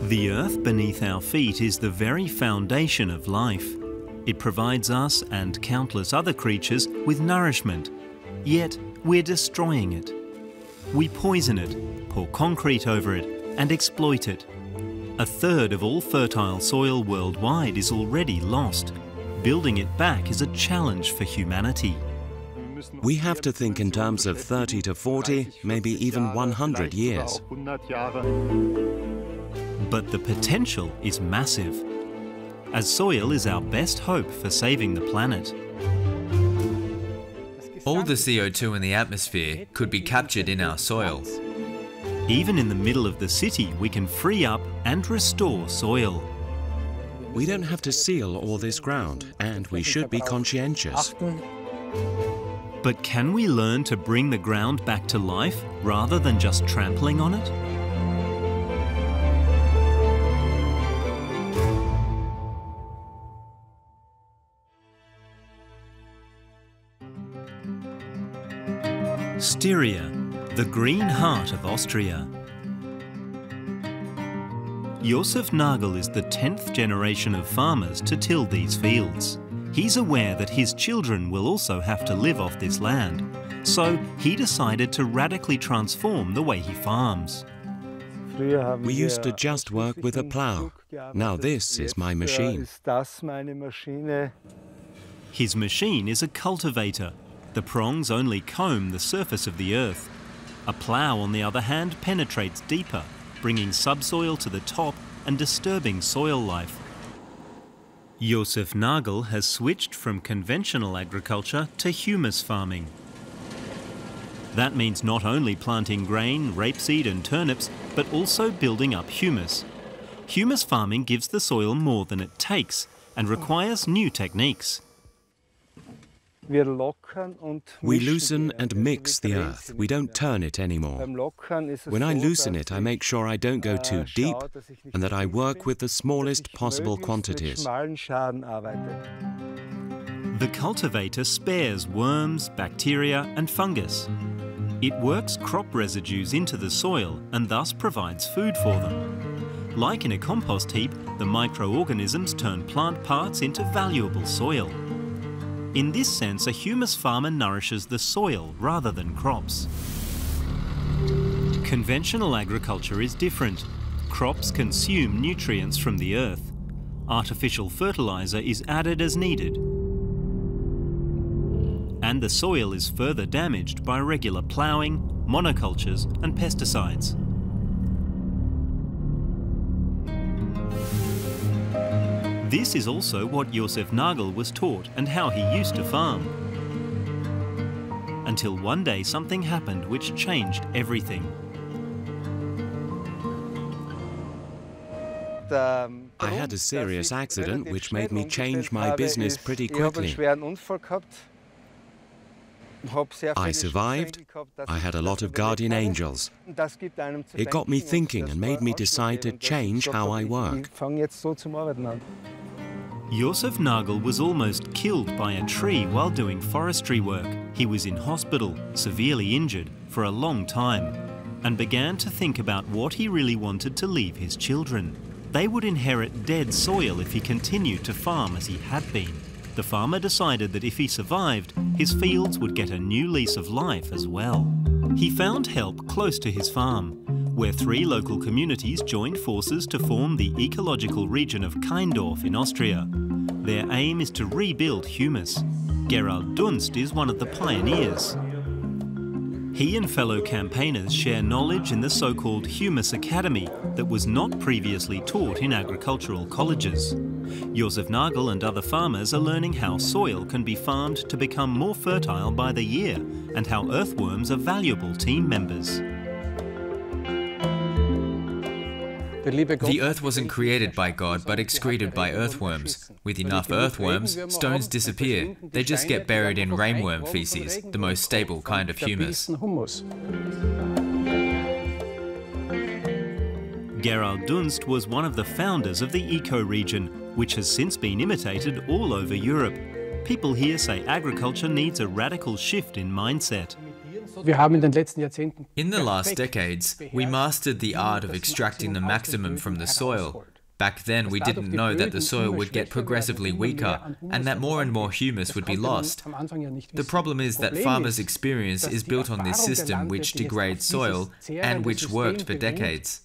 The earth beneath our feet is the very foundation of life. It provides us and countless other creatures with nourishment, yet we're destroying it. We poison it, pour concrete over it, and exploit it. A third of all fertile soil worldwide is already lost. Building it back is a challenge for humanity. We have to think in terms of 30 to 40, maybe even 100 years. But the potential is massive, as soil is our best hope for saving the planet. All the CO2 in the atmosphere could be captured in our soil. Even in the middle of the city, we can free up and restore soil. We don't have to seal all this ground, and we should be conscientious. But can we learn to bring the ground back to life rather than just trampling on it? Styria, the green heart of Austria. Josef Nagel is the 10th generation of farmers to till these fields. He's aware that his children will also have to live off this land, so he decided to radically transform the way he farms. We used to just work with a plough. Now this is my machine. His machine is a cultivator. The prongs only comb the surface of the earth. A plough, on the other hand, penetrates deeper, bringing subsoil to the top and disturbing soil life. Josef Nagel has switched from conventional agriculture to humus farming. That means not only planting grain, rapeseed and turnips, but also building up humus. Humus farming gives the soil more than it takes and requires new techniques. We loosen and mix the earth. We don't turn it anymore. When I loosen it, I make sure I don't go too deep and that I work with the smallest possible quantities. The cultivator spares worms, bacteria and fungus. It works crop residues into the soil and thus provides food for them. Like in a compost heap, the microorganisms turn plant parts into valuable soil. In this sense, a humus farmer nourishes the soil rather than crops. Conventional agriculture is different. Crops consume nutrients from the earth. Artificial fertilizer is added as needed. And the soil is further damaged by regular ploughing, monocultures and pesticides. This is also what Josef Nagel was taught and how he used to farm. Until one day something happened which changed everything. I had a serious accident which made me change my business pretty quickly. I survived. I had a lot of guardian angels. It got me thinking and made me decide to change how I work. Josef Nagel was almost killed by a tree while doing forestry work. He was in hospital, severely injured, for a long time, and began to think about what he really wanted to leave his children. They would inherit dead soil if he continued to farm as he had been. The farmer decided that if he survived, his fields would get a new lease of life as well. He found help close to his farm, where 3 local communities joined forces to form the ecological region of Kaindorf in Austria. Their aim is to rebuild humus. Gerald Dunst is one of the pioneers. He and fellow campaigners share knowledge in the so-called Humus Academy that was not previously taught in agricultural colleges. Josef Nagel and other farmers are learning how soil can be farmed to become more fertile by the year and how earthworms are valuable team members. The earth wasn't created by God, but excreted by earthworms. With enough earthworms, stones disappear. They just get buried in rainworm feces, the most stable kind of humus. Gerald Dunst was one of the founders of the eco-region, which has since been imitated all over Europe. People here say agriculture needs a radical shift in mindset. In the last decades, we mastered the art of extracting the maximum from the soil. Back then, we didn't know that the soil would get progressively weaker and that more and more humus would be lost. The problem is that farmers' experience is built on this system which degrades soil and which worked for decades.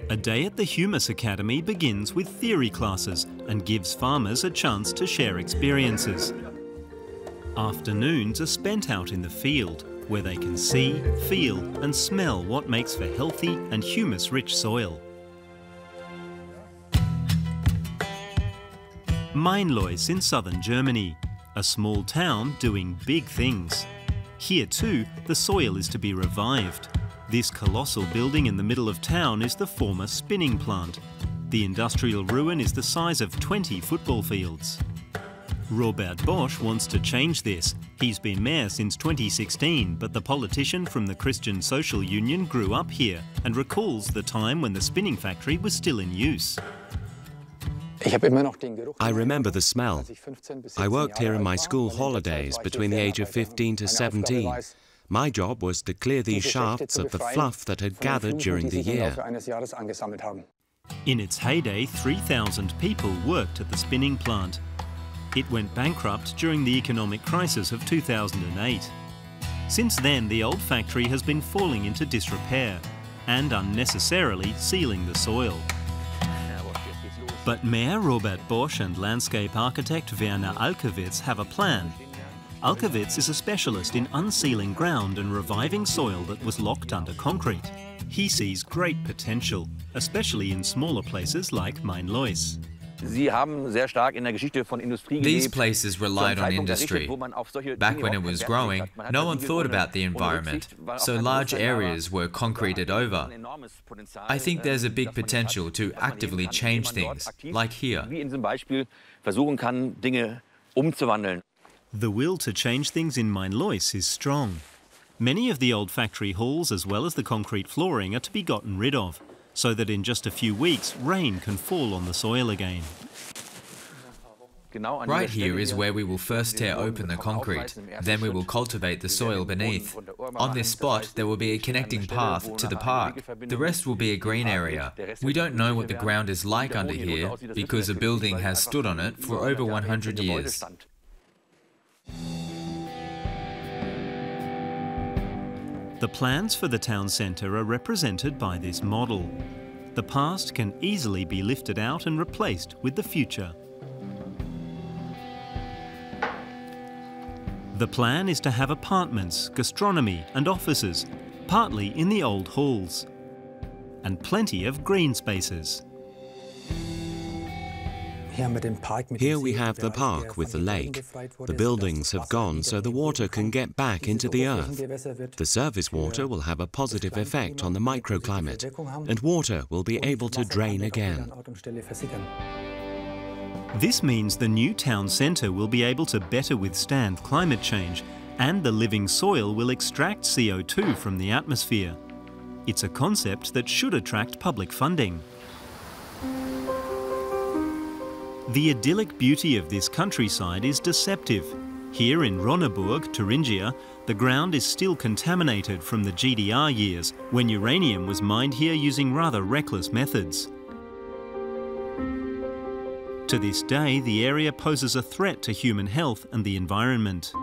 A day at the Humus Academy begins with theory classes and gives farmers a chance to share experiences. Afternoons are spent out in the field, where they can see, feel and smell what makes for healthy and humus-rich soil. Mainlois in southern Germany, a small town doing big things. Here too, the soil is to be revived. This colossal building in the middle of town is the former spinning plant. The industrial ruin is the size of 20 football fields. Robert Bosch wants to change this. He's been mayor since 2016, but the politician from the Christian Social Union grew up here and recalls the time when the spinning factory was still in use. I remember the smell. I worked here in my school holidays between the age of 15 to 17. My job was to clear these shafts of the fluff that had gathered during the year. In its heyday, 3,000 people worked at the spinning plant. It went bankrupt during the economic crisis of 2008. Since then, the old factory has been falling into disrepair and unnecessarily sealing the soil. But Mayor Robert Bosch and landscape architect Werner Alkewitz have a plan. Alkewitz is a specialist in unsealing ground and reviving soil that was locked under concrete. He sees great potential, especially in smaller places like Mainlois. These places relied on industry. Back when it was growing, no one thought about the environment, so large areas were concreted over. I think there's a big potential to actively change things, like here. The will to change things in Mainlois is strong. Many of the old factory halls as well as the concrete flooring are to be gotten rid of, so that in just a few weeks rain can fall on the soil again. Right here is where we will first tear open the concrete, then we will cultivate the soil beneath. On this spot there will be a connecting path to the park. The rest will be a green area. We don't know what the ground is like under here because a building has stood on it for over 100 years. The plans for the town centre are represented by this model. The past can easily be lifted out and replaced with the future. The plan is to have apartments, gastronomy and offices, partly in the old halls, and plenty of green spaces. Here we have the park with the lake. The buildings have gone so the water can get back into the earth. The surface water will have a positive effect on the microclimate, and water will be able to drain again. This means the new town centre will be able to better withstand climate change, and the living soil will extract CO2 from the atmosphere. It's a concept that should attract public funding. The idyllic beauty of this countryside is deceptive. Here in Ronneburg, Thuringia, the ground is still contaminated from the GDR years, when uranium was mined here using rather reckless methods. To this day, the area poses a threat to human health and the environment.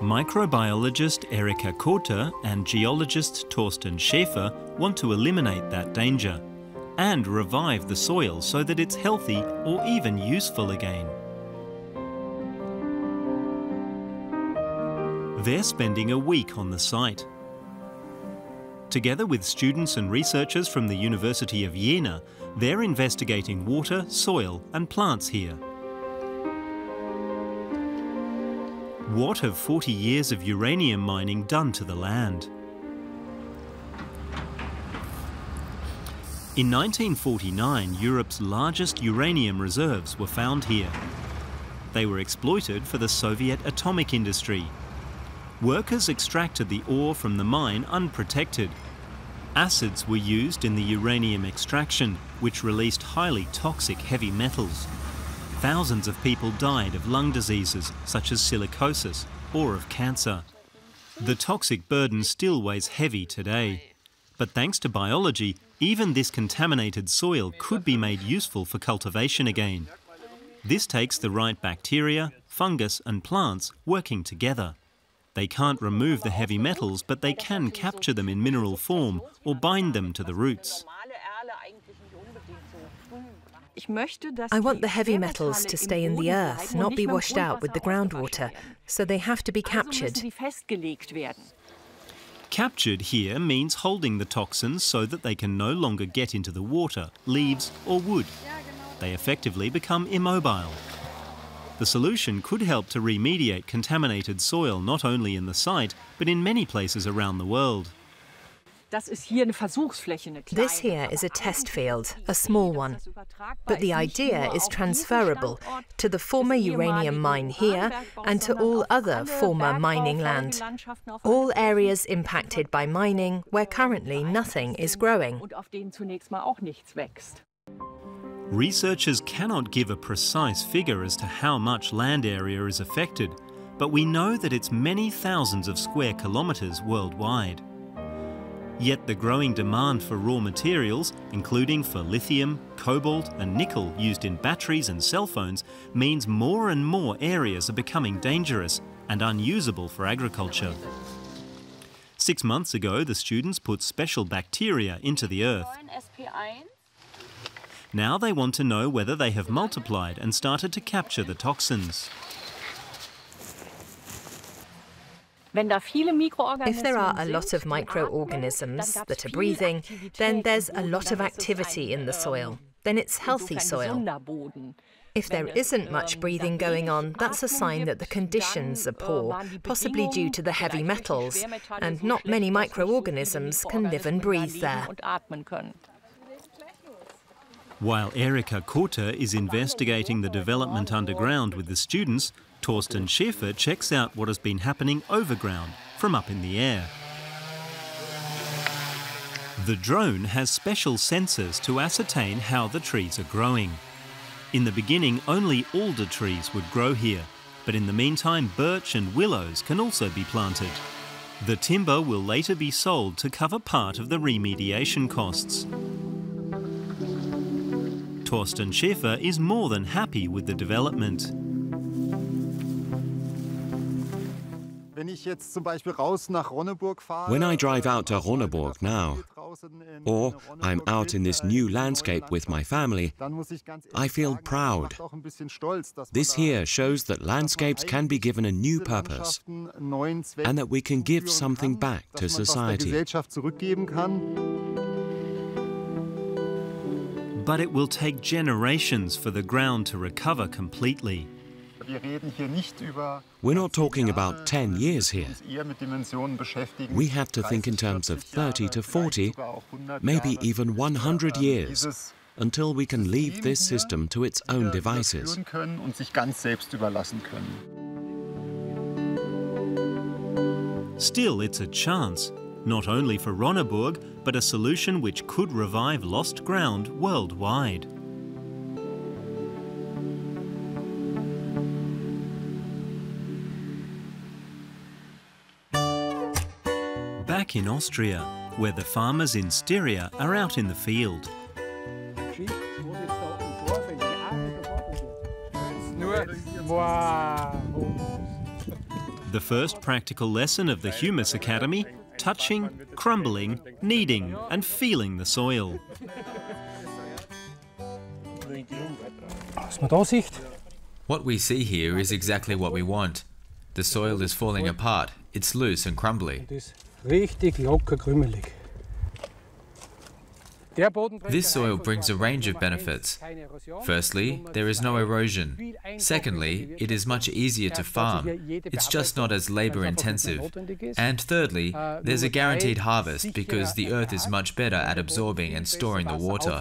Microbiologist Erika Koter and geologist Thorsten Schäfer want to eliminate that danger and revive the soil so that it's healthy or even useful again. They're spending a week on the site. Together with students and researchers from the University of Jena, they're investigating water, soil and plants here. What have 40 years of uranium mining done to the land? In 1949, Europe's largest uranium reserves were found here. They were exploited for the Soviet atomic industry. Workers extracted the ore from the mine unprotected. Acids were used in the uranium extraction, which released highly toxic heavy metals. Thousands of people died of lung diseases such as silicosis or of cancer. The toxic burden still weighs heavy today. But thanks to biology, even this contaminated soil could be made useful for cultivation again. This takes the right bacteria, fungus and plants working together. They can't remove the heavy metals, but they can capture them in mineral form or bind them to the roots. I want the heavy metals to stay in the earth, not be washed out with the groundwater, so they have to be captured. Captured here means holding the toxins so that they can no longer get into the water, leaves or wood. They effectively become immobile. The solution could help to remediate contaminated soil not only in the site, but in many places around the world. This here is a test field, a small one. But the idea is transferable to the former uranium mine here and to all other former mining land. All areas impacted by mining where currently nothing is growing. Researchers cannot give a precise figure as to how much land area is affected, but we know that it's many thousands of square kilometres worldwide. Yet the growing demand for raw materials, including for lithium, cobalt and nickel used in batteries and cell phones, means more and more areas are becoming dangerous and unusable for agriculture. 6 months ago, the students put special bacteria into the earth. Now they want to know whether they have multiplied and started to capture the toxins. If there are a lot of microorganisms that are breathing, then there's a lot of activity in the soil. Then it's healthy soil. If there isn't much breathing going on, that's a sign that the conditions are poor, possibly due to the heavy metals, and not many microorganisms can live and breathe there. While Erika Koter is investigating the development underground with the students, Thorsten Schäfer checks out what has been happening overground, from up in the air. The drone has special sensors to ascertain how the trees are growing. In the beginning, only alder trees would grow here, but in the meantime, birch and willows can also be planted. The timber will later be sold to cover part of the remediation costs. Thorsten Schäfer is more than happy with the development. When I drive out to Ronneburg now, or I'm out in this new landscape with my family, I feel proud. This here shows that landscapes can be given a new purpose and that we can give something back to society. But it will take generations for the ground to recover completely. We're not talking about 10 years here. We have to think in terms of 30 to 40, maybe even 100 years, until we can leave this system to its own devices. Still, it's a chance, not only for Ronneburg, but a solution which could revive lost ground worldwide. Back in Austria, where the farmers in Styria are out in the field. The first practical lesson of the Humus Academy: touching, crumbling, kneading and feeling the soil. What we see here is exactly what we want. The soil is falling apart, it's loose and crumbly. This soil brings a range of benefits. Firstly, there is no erosion. Secondly, it is much easier to farm. It's just not as labor-intensive. And thirdly, there's a guaranteed harvest because the earth is much better at absorbing and storing the water.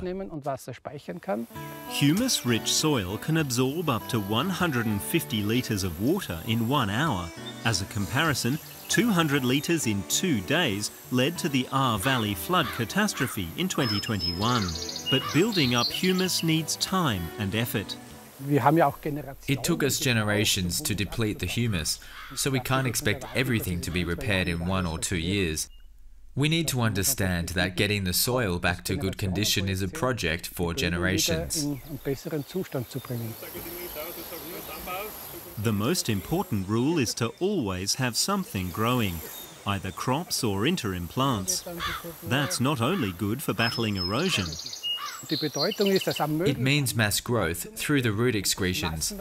Humus-rich soil can absorb up to 150 litres of water in 1 hour. As a comparison, 200 litres in 2 days led to the Ahr Valley flood catastrophe in 2021. But building up humus needs time and effort. It took us generations to deplete the humus, so we can't expect everything to be repaired in 1 or 2 years. We need to understand that getting the soil back to good condition is a project for generations. The most important rule is to always have something growing, either crops or interim plants. That's not only good for battling erosion. It means mass growth through the root excretions.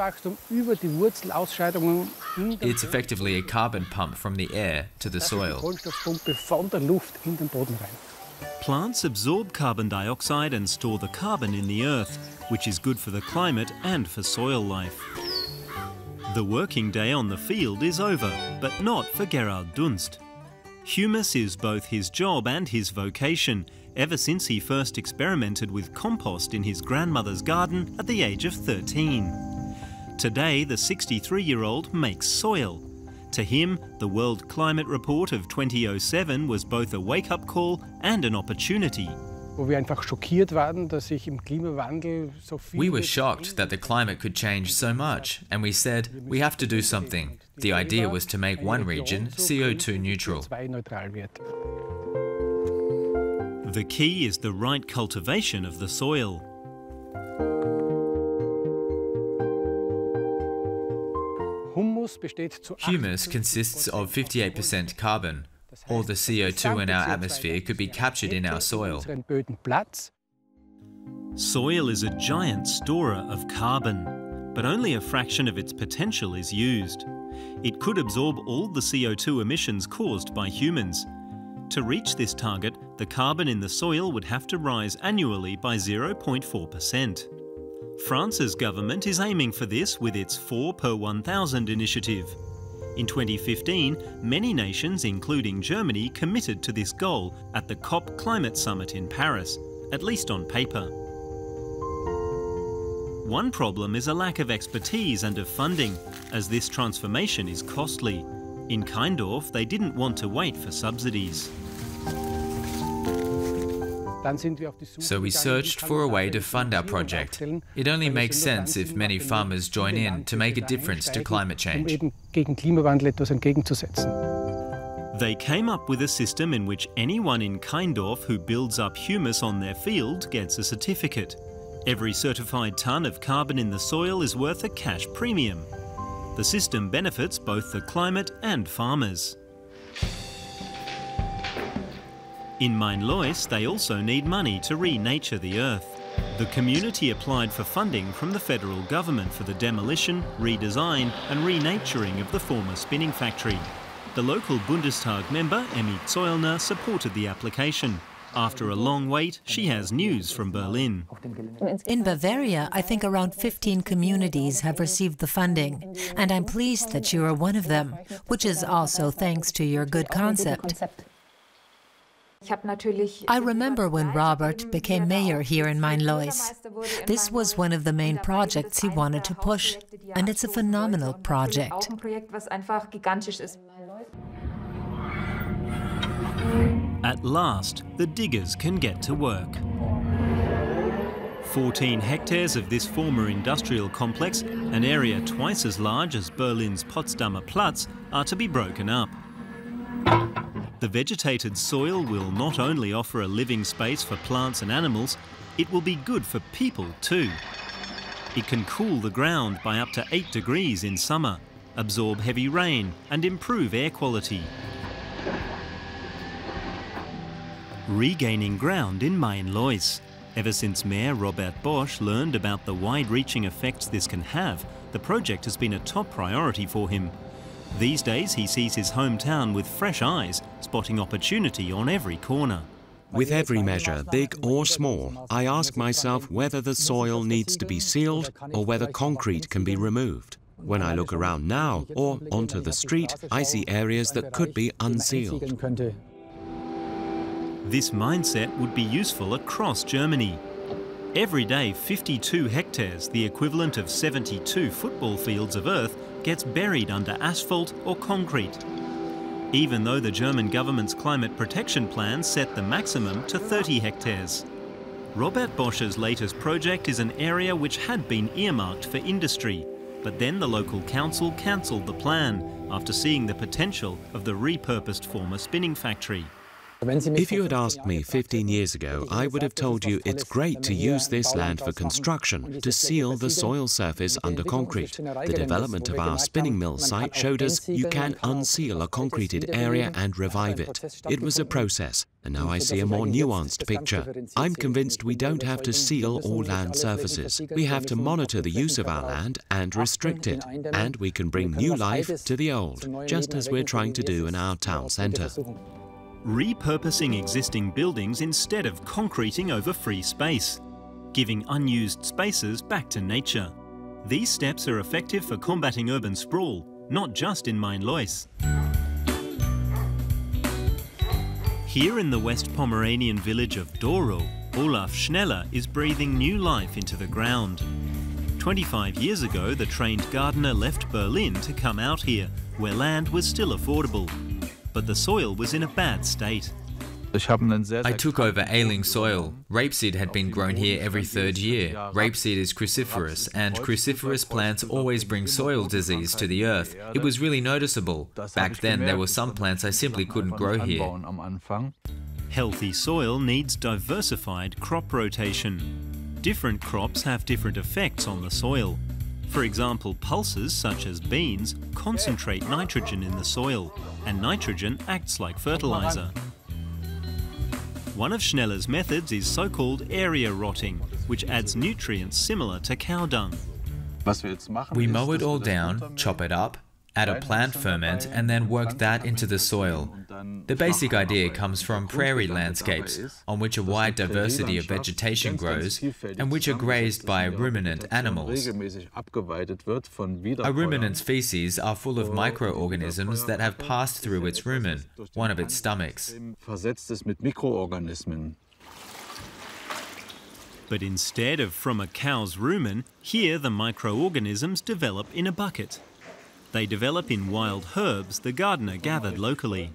It's effectively a carbon pump from the air to the soil. Plants absorb carbon dioxide and store the carbon in the earth, which is good for the climate and for soil life. The working day on the field is over, but not for Gerald Dunst. Humus is both his job and his vocation, ever since he first experimented with compost in his grandmother's garden at the age of 13. Today, the 63-year-old makes soil. To him, the World Climate Report of 2007 was both a wake-up call and an opportunity. We were shocked that the climate could change so much, and we said, we have to do something. The idea was to make one region CO2 neutral. The key is the right cultivation of the soil. Humus consists of 58% carbon. All the CO2 in our atmosphere could be captured in our soil. Soil is a giant storer of carbon, but only a fraction of its potential is used. It could absorb all the CO2 emissions caused by humans. To reach this target, the carbon in the soil would have to rise annually by 0.4%. France's government is aiming for this with its 4 per 1,000 initiative. In 2015, many nations, including Germany, committed to this goal at the COP Climate Summit in Paris, at least on paper. One problem is a lack of expertise and of funding, as this transformation is costly. In Keindorf, they didn't want to wait for subsidies. So we searched for a way to fund our project. It only makes sense if many farmers join in to make a difference to climate change. They came up with a system in which anyone in Keindorf who builds up humus on their field gets a certificate. Every certified tonne of carbon in the soil is worth a cash premium. The system benefits both the climate and farmers. In Mainlois, they also need money to renature the earth. The community applied for funding from the federal government for the demolition, redesign and renaturing of the former spinning factory. The local Bundestag member, Emmy Zollner, supported the application. After a long wait, she has news from Berlin. In Bavaria, I think around 15 communities have received the funding, and I'm pleased that you are one of them, which is also thanks to your good concept. I remember when Robert became mayor here in Mainlois. This was one of the main projects he wanted to push, and it's a phenomenal project. At last, the diggers can get to work. 14 hectares of this former industrial complex, an area twice as large as Berlin's Potsdamer Platz, are to be broken up. The vegetated soil will not only offer a living space for plants and animals, it will be good for people too. It can cool the ground by up to 8 degrees in summer, absorb heavy rain and improve air quality. Regaining ground in Mainlois. Ever since Mayor Robert Bosch learned about the wide-reaching effects this can have, the project has been a top priority for him. These days he sees his hometown with fresh eyes, spotting opportunity on every corner. With every measure, big or small, I ask myself whether the soil needs to be sealed or whether concrete can be removed. When I look around now or onto the street, I see areas that could be unsealed. This mindset would be useful across Germany. Every day, 52 hectares, the equivalent of 72 football fields of earth, gets buried under asphalt or concrete. even though the German government's climate protection plan set the maximum to 30 hectares. Robert Bosch's latest project is an area which had been earmarked for industry, but then the local council cancelled the plan after seeing the potential of the repurposed former spinning factory. If you had asked me 15 years ago, I would have told you it's great to use this land for construction, to seal the soil surface under concrete. The development of our spinning mill site showed us you can unseal a concreted area and revive it. It was a process, and now I see a more nuanced picture. I'm convinced we don't have to seal all land surfaces. We have to monitor the use of our land and restrict it, and we can bring new life to the old, just as we're trying to do in our town centre. Repurposing existing buildings instead of concreting over free space, giving unused spaces back to nature. These steps are effective for combating urban sprawl, not just in Main-Lois. Here in the West Pomeranian village of Dorow, Olaf Schneller is breathing new life into the ground. 25 years ago, the trained gardener left Berlin to come out here, where land was still affordable. But the soil was in a bad state. I took over ailing soil. Rapeseed had been grown here every third year. Rapeseed is cruciferous, and cruciferous plants always bring soil disease to the earth. It was really noticeable. Back then, there were some plants I simply couldn't grow here. Healthy soil needs diversified crop rotation. Different crops have different effects on the soil. For example, pulses such as beans concentrate nitrogen in the soil, and nitrogen acts like fertilizer. One of Schneller's methods is so-called area rotting, which adds nutrients similar to cow dung. We mow it all down, chop it up, add a plant ferment, and then work that into the soil. The basic idea comes from prairie landscapes, on which a wide diversity of vegetation grows, and which are grazed by ruminant animals. A ruminant's feces are full of microorganisms that have passed through its rumen, one of its stomachs. But instead of from a cow's rumen, here the microorganisms develop in a bucket. They develop in wild herbs the gardener gathered locally.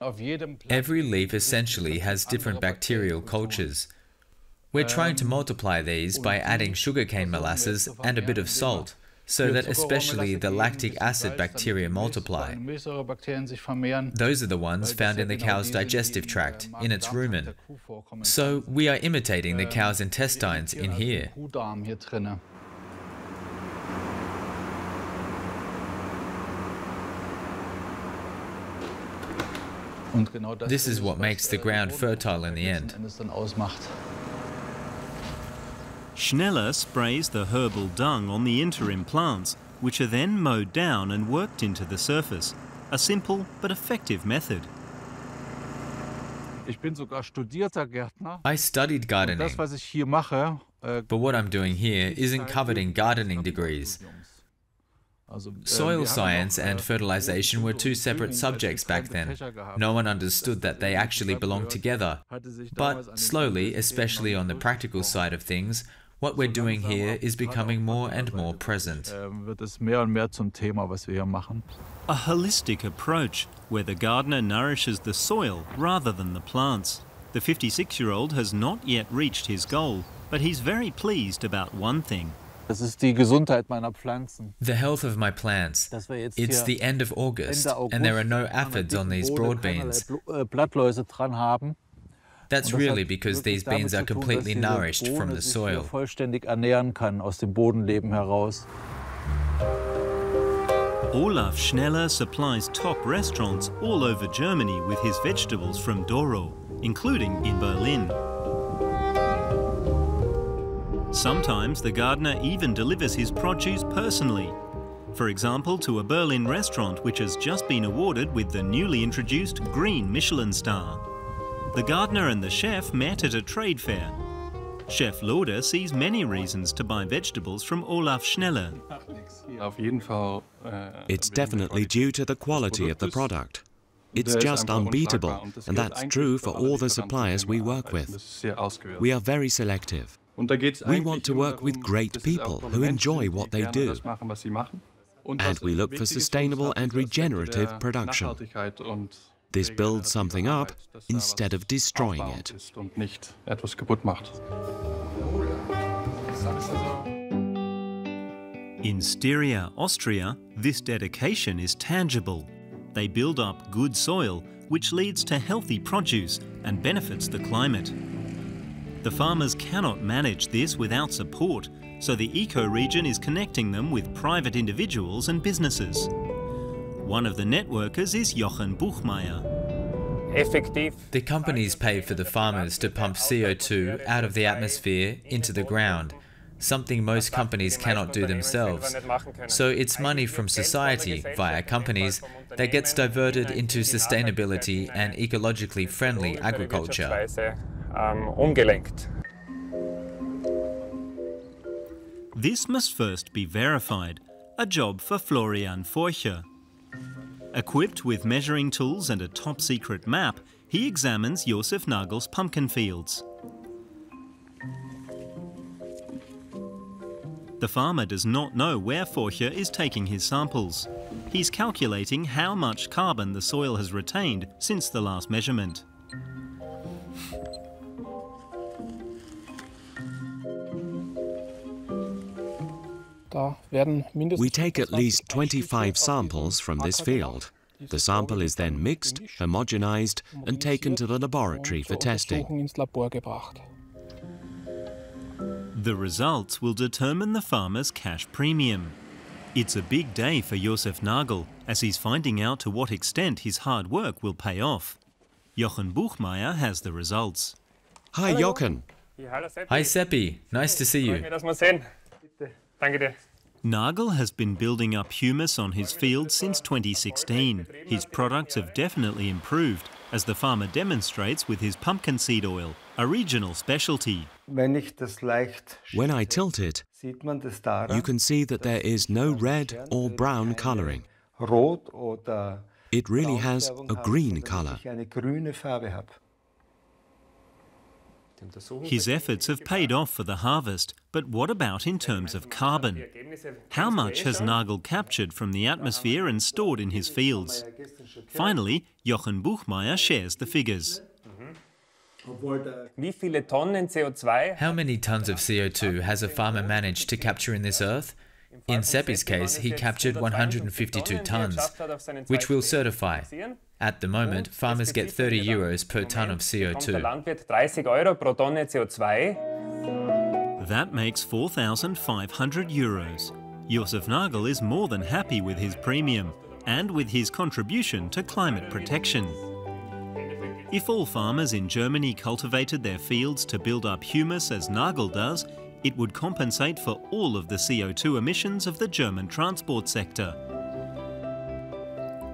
Every leaf essentially has different bacterial cultures. We're trying to multiply these by adding sugarcane molasses and a bit of salt, so that especially the lactic acid bacteria multiply. Those are the ones found in the cow's digestive tract, in its rumen. So we are imitating the cow's intestines in here. This is what makes the ground fertile in the end. Schneller sprays the herbal dung on the interim plants, which are then mowed down and worked into the surface. A simple but effective method. I studied gardening, but what I'm doing here isn't covered in gardening degrees. Soil science and fertilization were two separate subjects back then. No one understood that they actually belonged together. But slowly, especially on the practical side of things, what we're doing here is becoming more and more present. A holistic approach, where the gardener nourishes the soil rather than the plants. The 56-year-old has not yet reached his goal, but he's very pleased about one thing. The health of my plants. It's the end of August, and there are no aphids on these broad beans. That's really because these beans are completely nourished from the soil. Olaf Schneller supplies top restaurants all over Germany with his vegetables from Dorow, including in Berlin. Sometimes the gardener even delivers his produce personally. For example, to a Berlin restaurant which has just been awarded with the newly introduced Green Michelin star. The gardener and the chef met at a trade fair. Chef Loder sees many reasons to buy vegetables from Olaf Schneller. It's definitely due to the quality of the product. It's just unbeatable, and that's true for all the suppliers we work with. We are very selective. We want to work with great people who enjoy what they do. And we look for sustainable and regenerative production. This builds something up instead of destroying it. In Styria, Austria, this dedication is tangible. They build up good soil, which leads to healthy produce and benefits the climate. The farmers cannot manage this without support, so the eco-region is connecting them with private individuals and businesses. One of the networkers is Jochen Buchmeier. The companies pay for the farmers to pump CO2 out of the atmosphere into the ground, something most companies cannot do themselves. So it's money from society, via companies, that gets diverted into sustainability and ecologically friendly agriculture. This must first be verified, a job for Florian Forcher. Equipped with measuring tools and a top-secret map, he examines Josef Nagel's pumpkin fields. The farmer does not know where Forcher is taking his samples. He's calculating how much carbon the soil has retained since the last measurement. We take at least 25 samples from this field. The sample is then mixed, homogenized, and taken to the laboratory for testing. The results will determine the farmer's cash premium. It's a big day for Josef Nagel, as he's finding out to what extent his hard work will pay off. Jochen Buchmeier has the results. Hi, Jochen. Hi, Seppi. Nice to see you. Nagel has been building up humus on his field since 2016. His products have definitely improved, as the farmer demonstrates with his pumpkin seed oil, a regional specialty. When I tilt it, you can see that there is no red or brown coloring. It really has a green color. His efforts have paid off for the harvest, but what about in terms of carbon? How much has Nagel captured from the atmosphere and stored in his fields? Finally, Jochen Buchmeier shares the figures. How many tons of CO2 has a farmer managed to capture in this earth? In Seppi's case, he captured 152 tons, which we'll certify. At the moment, farmers get 30 euros per ton of CO2. That makes 4,500 euros. Josef Nagel is more than happy with his premium and with his contribution to climate protection. If all farmers in Germany cultivated their fields to build up humus as Nagel does, it would compensate for all of the CO2 emissions of the German transport sector.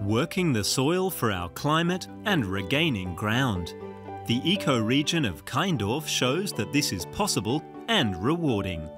Working the soil for our climate and regaining ground. The eco-region of Kaindorf shows that this is possible and rewarding.